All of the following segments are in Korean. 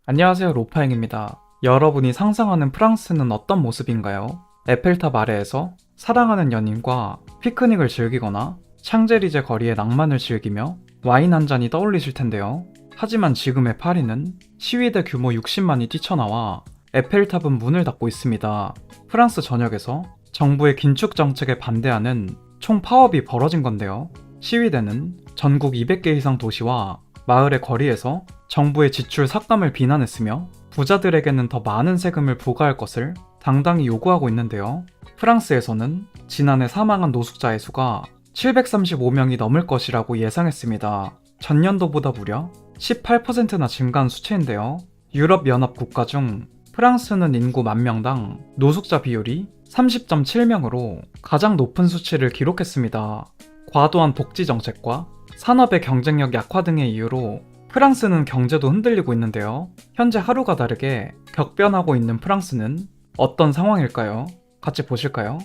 안녕하세요, 로파행입니다. 여러분이 상상하는 프랑스는 어떤 모습인가요? 에펠탑 아래에서 사랑하는 연인과 피크닉을 즐기거나 샹젤리제 거리의 낭만을 즐기며 와인 한 잔이 떠올리실 텐데요. 하지만 지금의 파리는 시위대 규모 60만이 뛰쳐나와 에펠탑은 문을 닫고 있습니다. 프랑스 전역에서 정부의 긴축 정책에 반대하는 총 파업이 벌어진 건데요. 시위대는 전국 200개 이상 도시와 마을의 거리에서 정부의 지출 삭감을 비난했으며 부자들에게는 더 많은 세금을 부과할 것을 당당히 요구하고 있는데요. 프랑스에서는 지난해 사망한 노숙자의 수가 735명이 넘을 것이라고 예상했습니다. 전년도보다 무려 18%나 증가한 수치인데요. 유럽연합 국가 중 프랑스는 인구 만명당 노숙자 비율이 30.7명으로 가장 높은 수치를 기록했습니다. 과도한 복지 정책과 산업의 경쟁력 약화 등의 이유로 프랑스는 경제도 흔들리고 있는데요. 현재 하루가 다르게 격변하고 있는 프랑스는 어떤 상황일까요? 같이 보실까요?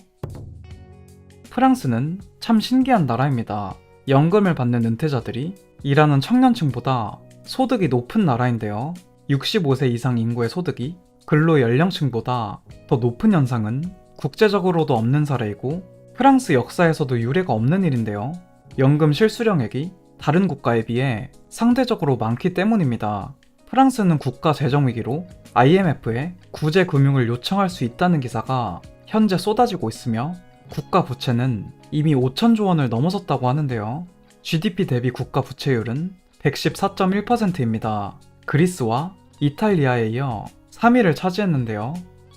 프랑스는 참 신기한 나라입니다. 연금을 받는 은퇴자들이 일하는 청년층보다 소득이 높은 나라인데요. 65세 이상 인구의 소득이 근로 연령층보다 더 높은 현상은 국제적으로도 없는 사례이고 프랑스 역사에서도 유례가 없는 일인데요. 연금 실수령액이 다른 국가에 비해 상대적으로 많기 때문입니다. 프랑스는 국가 재정 위기로 IMF에 구제 금융을 요청할 수 있다는 기사가 현재 쏟아지고 있으며 국가 부채는 이미 5천조 원을 넘어섰다고 하는데요. GDP 대비 국가 부채율은 114.1%입니다. 그리스와 이탈리아에 이어 3위를 차지했는데요.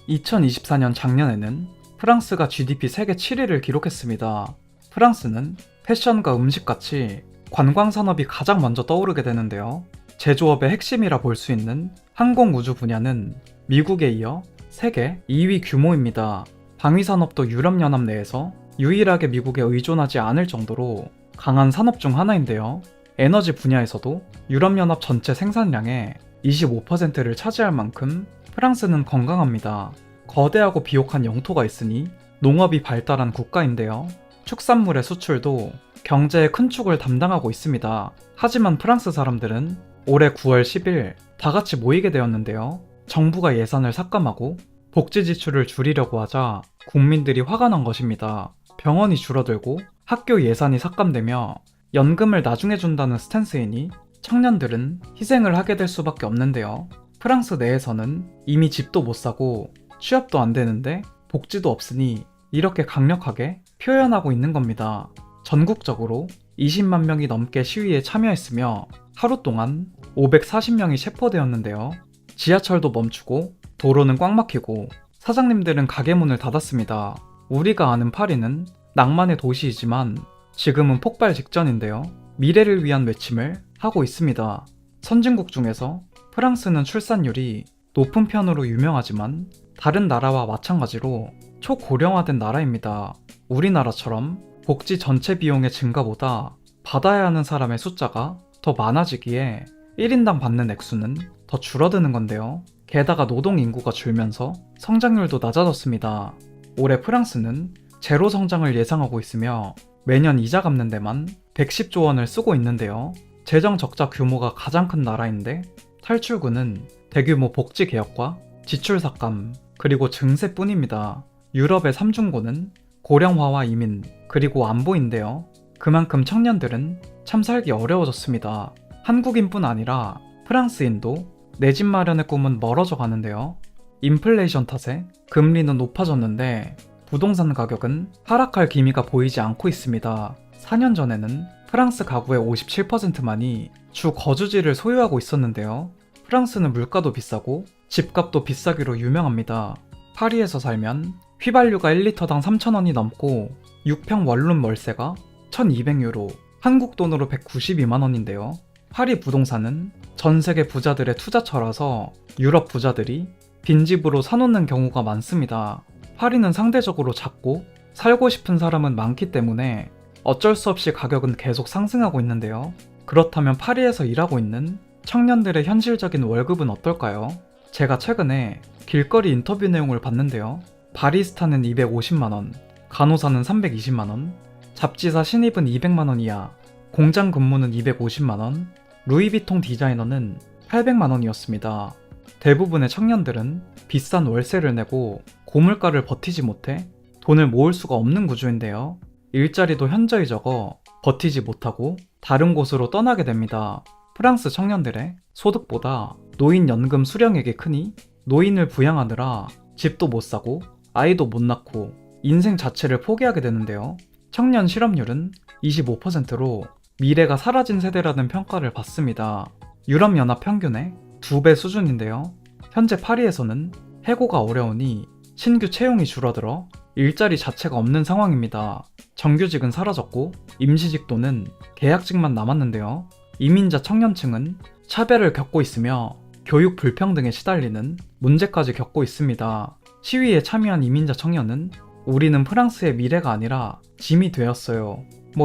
2024년 작년에는 프랑스가 GDP 세계 7위를 기록했습니다. 프랑스는 패션과 음식같이 관광산업이 가장 먼저 떠오르게 되는데요. 제조업의 핵심이라 볼 수 있는 항공우주 분야는 미국에 이어 세계 2위 규모입니다. 방위산업도 유럽연합 내에서 유일하게 미국에 의존하지 않을 정도로 강한 산업 중 하나인데요. 에너지 분야에서도 유럽연합 전체 생산량의 25%를 차지할 만큼 프랑스는 건강합니다. 거대하고 비옥한 영토가 있으니 농업이 발달한 국가인데요. 축산물의 수출도 경제의 큰 축을 담당하고 있습니다. 하지만 프랑스 사람들은 올해 9월 10일 다 같이 모이게 되었는데요. 정부가 예산을 삭감하고 복지 지출을 줄이려고 하자 국민들이 화가 난 것입니다. 병원이 줄어들고 학교 예산이 삭감되며 연금을 나중에 준다는 스탠스이니 청년들은 희생을 하게 될 수밖에 없는데요. 프랑스 내에서는 이미 집도 못 사고 취업도 안 되는데 복지도 없으니 이렇게 강력하게 표현하고 있는 겁니다. 전국적으로 20만 명이 넘게 시위에 참여했으며 하루 동안 540명이 체포되었는데요. 지하철도 멈추고 도로는 꽉 막히고 사장님들은 가게 문을 닫았습니다. 우리가 아는 파리는 낭만의 도시이지만 지금은 폭발 직전인데요. 미래를 위한 외침을 하고 있습니다. 선진국 중에서 프랑스는 출산율이 높은 편으로 유명하지만 다른 나라와 마찬가지로 초고령화된 나라입니다. 우리나라처럼 복지 전체 비용의 증가보다 받아야 하는 사람의 숫자가 더 많아지기에 1인당 받는 액수는 더 줄어드는 건데요. 게다가 노동 인구가 줄면서 성장률도 낮아졌습니다. 올해 프랑스는 제로 성장을 예상하고 있으며 매년 이자 갚는 데만 110조 원을 쓰고 있는데요. 재정 적자 규모가 가장 큰 나라인데 탈출구는 대규모 복지 개혁과 지출 삭감, 그리고 증세뿐입니다. 유럽의 3중고는 고령화와 이민, 그리고 안보인데요. 그만큼 청년들은 참 살기 어려워졌습니다. 한국인뿐 아니라 프랑스인도 내 집 마련의 꿈은 멀어져 가는데요. 인플레이션 탓에 금리는 높아졌는데 부동산 가격은 하락할 기미가 보이지 않고 있습니다. 4년 전에는 프랑스 가구의 57%만이 주 거주지를 소유하고 있었는데요. 프랑스는 물가도 비싸고 집값도 비싸기로 유명합니다. 파리에서 살면 휘발유가 1리터당 3,000원이 넘고 6평 원룸 월세가 1,200유로, 한국 돈으로 192만원인데요. 파리 부동산은 전 세계 부자들의 투자처라서 유럽 부자들이 빈집으로 사놓는 경우가 많습니다. 파리는 상대적으로 작고 살고 싶은 사람은 많기 때문에 어쩔 수 없이 가격은 계속 상승하고 있는데요. 그렇다면 파리에서 일하고 있는 청년들의 현실적인 월급은 어떨까요? 제가 최근에 길거리 인터뷰 내용을 봤는데요. 바리스타는 250만원, 간호사는 320만원, 잡지사 신입은 200만원 이하, 공장 근무는 250만원, 루이비통 디자이너는 800만원이었습니다. 대부분의 청년들은 비싼 월세를 내고 고물가를 버티지 못해 돈을 모을 수가 없는 구조인데요. 일자리도 현저히 적어 버티지 못하고 다른 곳으로 떠나게 됩니다. 프랑스 청년들의 소득보다 노인연금 수령액이 크니 노인을 부양하느라 집도 못 사고 아이도 못 낳고 인생 자체를 포기하게 되는데요. 청년 실업률은 25%로 미래가 사라진 세대라는 평가를 받습니다. 유럽연합 평균의 2배 수준인데요. 현재 파리에서는 해고가 어려우니 신규 채용이 줄어들어 일자리 자체가 없는 상황입니다. 정규직은 사라졌고 임시직 또는 계약직만 남았는데요. 이민자 청년층은 차별을 겪고 있으며 교육 불평등에 시달리는 문제까지 겪고 있습니다. 시위에 참여한 이민자 청년은 우리는 프랑스의 미래가 아니라 짐이 되었어요.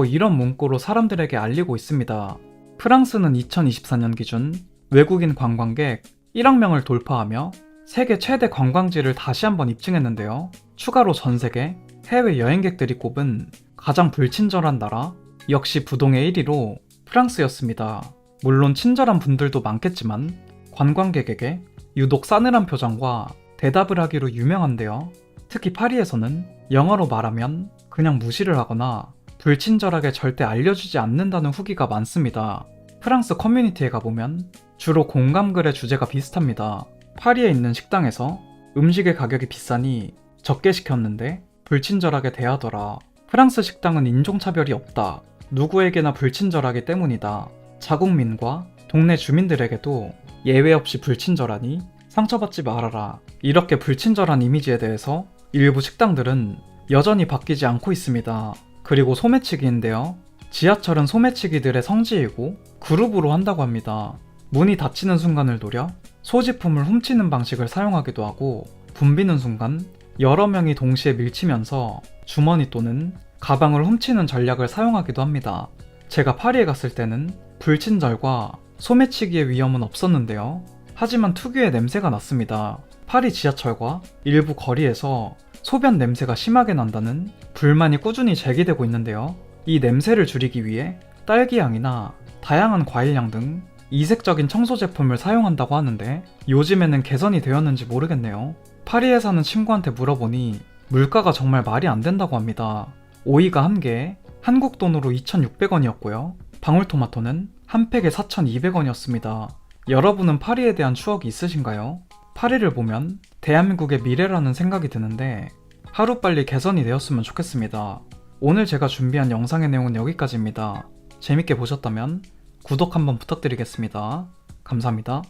이런 문구로 사람들에게 알리고 있습니다. 프랑스는 2024년 기준 외국인 관광객 1억 명을 돌파하며 세계 최대 관광지를 다시 한번 입증했는데요. 추가로 전 세계 해외 여행객들이 꼽은 가장 불친절한 나라 역시 부동의 1위로 프랑스였습니다. 물론 친절한 분들도 많겠지만 관광객에게 유독 싸늘한 표정과 대답을 하기로 유명한데요. 특히 파리에서는 영어로 말하면 그냥 무시를 하거나 불친절하게 절대 알려주지 않는다는 후기가 많습니다. 프랑스 커뮤니티에 가보면 주로 공감글의 주제가 비슷합니다. 파리에 있는 식당에서 음식의 가격이 비싸니 적게 시켰는데 불친절하게 대하더라. 프랑스 식당은 인종차별이 없다. 누구에게나 불친절하기 때문이다. 자국민과 동네 주민들에게도 예외 없이 불친절하니 상처받지 말아라. 이렇게 불친절한 이미지에 대해서 일부 식당들은 여전히 바뀌지 않고 있습니다. 그리고 소매치기인데요. 지하철은 소매치기들의 성지이고 그룹으로 한다고 합니다. 문이 닫히는 순간을 노려 소지품을 훔치는 방식을 사용하기도 하고 붐비는 순간 여러 명이 동시에 밀치면서 주머니 또는 가방을 훔치는 전략을 사용하기도 합니다. 제가 파리에 갔을 때는 불친절과 소매치기의 위험은 없었는데요. 하지만 특유의 냄새가 났습니다. 파리 지하철과 일부 거리에서 소변 냄새가 심하게 난다는 불만이 꾸준히 제기되고 있는데요. 이 냄새를 줄이기 위해 딸기향이나 다양한 과일향 등 이색적인 청소 제품을 사용한다고 하는데 요즘에는 개선이 되었는지 모르겠네요. 파리에 사는 친구한테 물어보니 물가가 정말 말이 안 된다고 합니다. 오이가 한 개에 한국 돈으로 2,600원이었고요. 방울토마토는 한 팩에 4,200원이었습니다. 여러분은 파리에 대한 추억이 있으신가요? 파리를 보면 대한민국의 미래라는 생각이 드는데 하루빨리 개선이 되었으면 좋겠습니다. 오늘 제가 준비한 영상의 내용은 여기까지입니다. 재밌게 보셨다면 구독 한번 부탁드리겠습니다. 감사합니다.